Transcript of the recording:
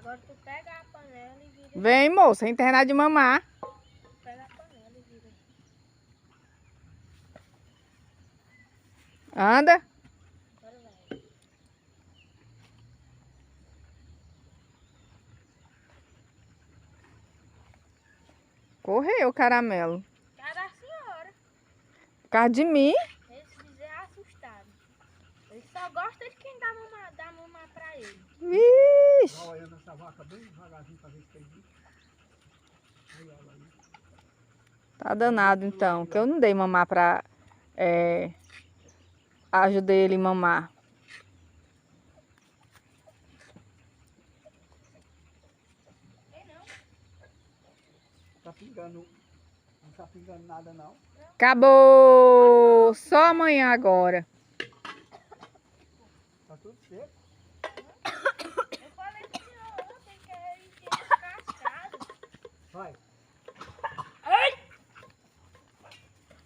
Agora tu pega a panela e vira. Vem, moça, sem terminar de mamar. Pega a panela e vira. Anda. Agora vai. Correu o caramelo. Cara da senhora. Por causa de mim? Esse dizer é assustado. Ele só gosta de quem dá mamar pra ele. Vixe. Olhando essa vaca bem devagarzinho pra ver se tem bicho. Aí, olha aí. Tá danado então, que eu não dei mamar pra... ajudei ele a mamar. Tem não. Tá pingando. Não tá pingando nada não. Acabou! Só amanhã agora. Tá tudo seco. Eu falei pro senhor ontem que ele tinha descascado. Vai.